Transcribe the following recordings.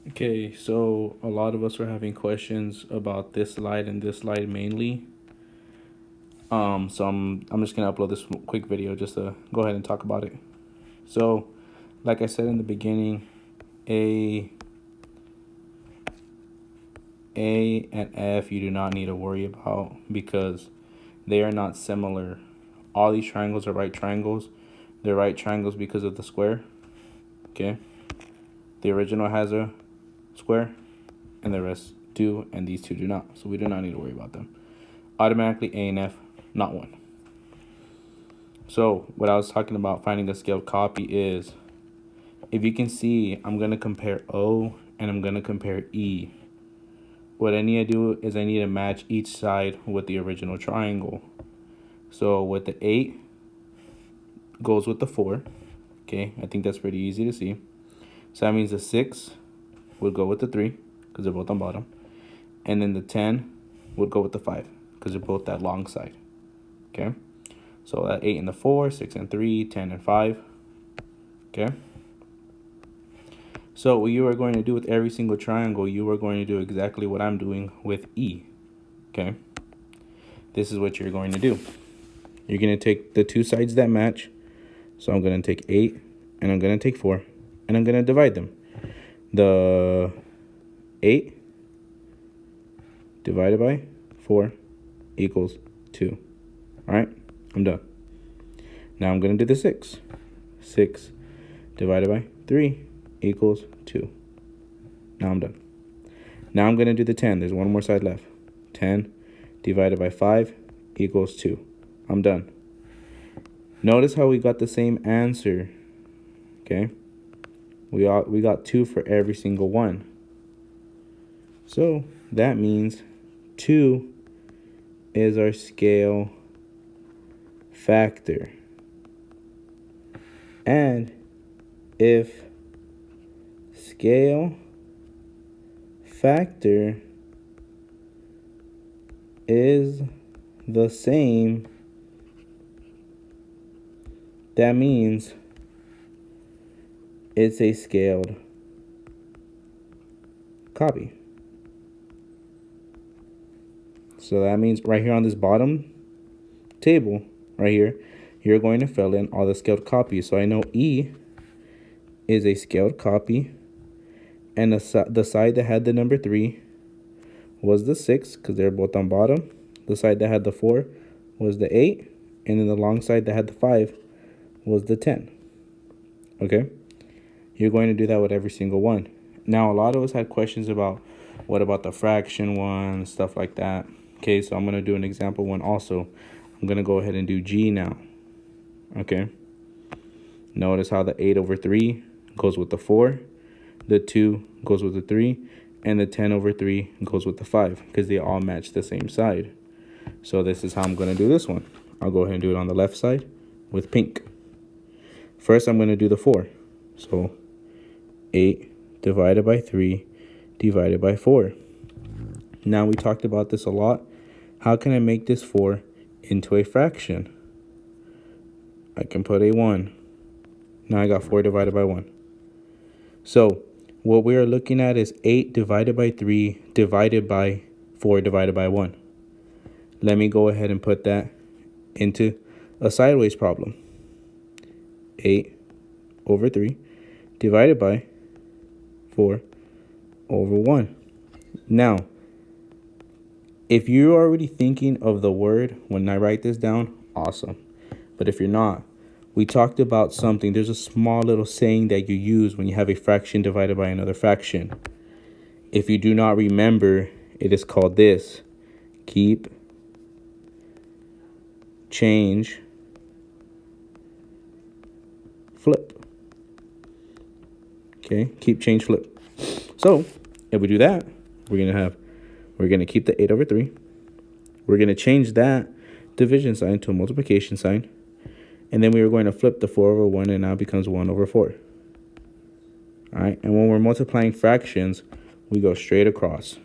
Okay, so a lot of us are having questions about this slide and this slide mainly. So I'm just gonna upload this quick video just to go ahead and talk about it. So, like I said in the beginning, A, A and F you do not need to worry about because they are not similar. All these triangles are right triangles. They're right triangles because of the square. Okay, the original has a square, and the rest do, and these two do not. So we do not need to worry about them. Automatically A and F, not one. So what I was talking about finding a scaled copy is, if you can see, I'm going to compare O and I'm going to compare E. What I need to do is I need to match each side with the original triangle. So with the 8 goes with the 4. Okay, I think that's pretty easy to see. So that means the 6 would go with the 3 because they're both on bottom. And then the 10 would go with the 5 because they're both that long side. Okay, so that 8 and the 4, 6 and 3, 10 and 5. Okay. So what you are going to do with every single triangle, you are going to do exactly what I'm doing with E. Okay. This is what you're going to do. You're going to take the two sides that match. So I'm going to take 8 and I'm going to take 4 and I'm going to divide them. The 8 divided by 4 equals 2. All right, I'm done. Now I'm going to do the 6. 6 divided by 3 equals 2. Now I'm done. Now I'm going to do the 10. There's one more side left. 10 divided by 5 equals 2. I'm done. Notice how we got the same answer. Okay? We got 2 for every single one. So that means 2 is our scale factor. And if scale factor is the same, that means it's a scaled copy. So that means right here on this bottom table, right here, you're going to fill in all the scaled copies. So I know E is a scaled copy, and the side that had the number 3 was the 6 because they're both on bottom. The side that had the 4 was the 8, and then the long side that had the 5 was the 10. Okay, you're going to do that with every single one. Now a lot of us had questions about what about the fraction one, stuff like that. Okay, so I'm going to do an example one also. I'm going to go ahead and do G now. Okay, notice how the 8 over 3 goes with the 4, the 2 goes with the 3, and the 10 over 3 goes with the 5 because they all match the same side. So this is how I'm going to do this one. I'll go ahead and do it on the left side with pink. First, I'm going to do the 4. So 8 divided by 3 divided by 4. Now we talked about this a lot. How can I make this 4 into a fraction? I can put a 1. Now I got 4 divided by 1. So what we are looking at is 8 divided by 3 divided by 4 divided by 1. Let me go ahead and put that into a sideways problem. 8 over 3 divided by 4 over 1. Now, if you're already thinking of the word when I write this down, awesome. But if you're not, we talked about something. There's a small little saying that you use when you have a fraction divided by another fraction. If you do not remember, it is called this. Keep, change, flip. Okay, keep, change, flip. So if we do that, we're gonna keep the 8 over 3. We're gonna change that division sign to a multiplication sign. And then we are going to flip the 4 over 1, and now it becomes 1 over 4. All right, and when we're multiplying fractions, we go straight across.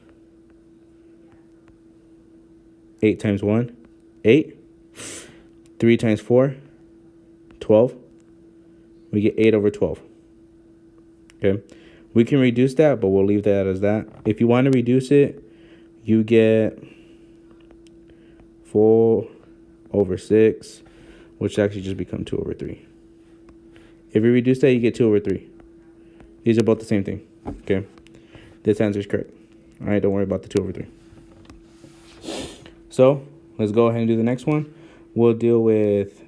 8 times 1, 8. 3 times 4, 12. We get 8 over 12. Okay, We can reduce that, but we'll leave that as that. If you want to reduce it, you get 4/6, which actually just become 2/3. If you reduce that, you get 2/3. These are both the same thing. Okay, this answer is correct. All right, don't worry about the 2/3. So let's go ahead and do the next one. We'll deal with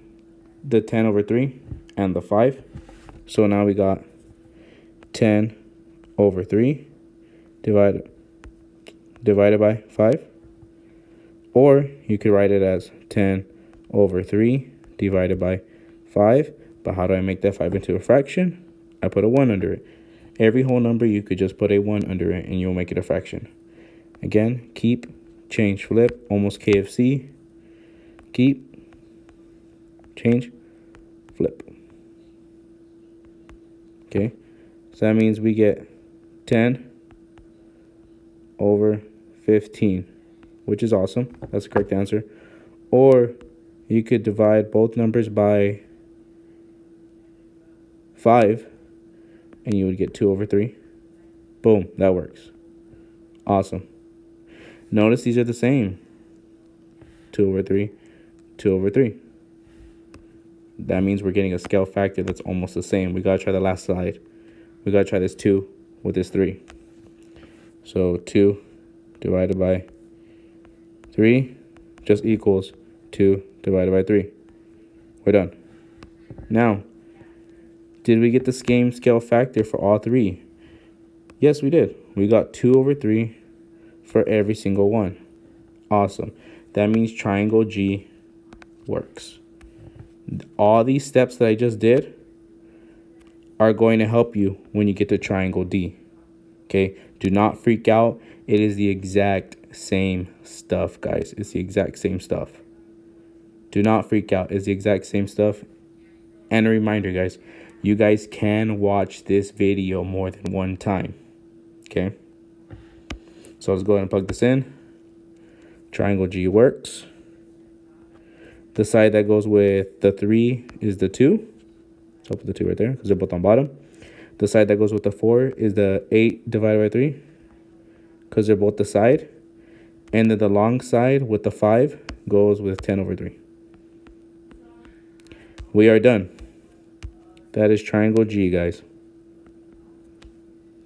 the 10/3 and the 5. So now we got 10/3 divided by 5. Or you could write it as 10/3 divided by 5. But how do I make that 5 into a fraction? I put a 1 under it. Every whole number, you could just put a 1 under it, and you'll make it a fraction. Again, keep, change, flip, almost KFC. Keep, change, flip. Okay, so that means we get 10/15, which is awesome. That's the correct answer. Or you could divide both numbers by 5, and you would get 2/3. Boom, that works. Awesome. Notice these are the same. 2/3, 2/3. That means we're getting a scale factor that's almost the same. We got to try the last slide. We got to try this 2 with this 3. So 2 divided by 3 just equals 2 divided by 3. We're done. Now, did we get the same scale factor for all 3? Yes, we did. We got 2/3 for every single one. Awesome. That means triangle G works. All these steps that I just did are going to help you when you get to triangle D. Okay? Do not freak out. It is the exact same stuff, guys. It's the exact same stuff. Do not freak out. It's the exact same stuff. And a reminder, guys, you guys can watch this video more than one time. Okay? So let's go ahead and plug this in. Triangle G works. The side that goes with the 3 is the 2. So I'll put the 2 right there because they're both on bottom. The side that goes with the 4 is the 8 divided by 3 because they're both the side. And then the long side with the 5 goes with 10/3. We are done. That is triangle G, guys.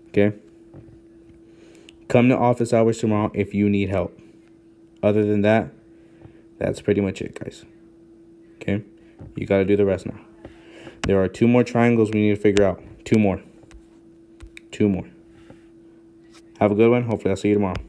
Okay? Come to office hours tomorrow if you need help. Other than that, that's pretty much it, guys. Okay? You got to do the rest now. There are 2 more triangles we need to figure out. 2 more. 2 more. Have a good one. Hopefully I'll see you tomorrow.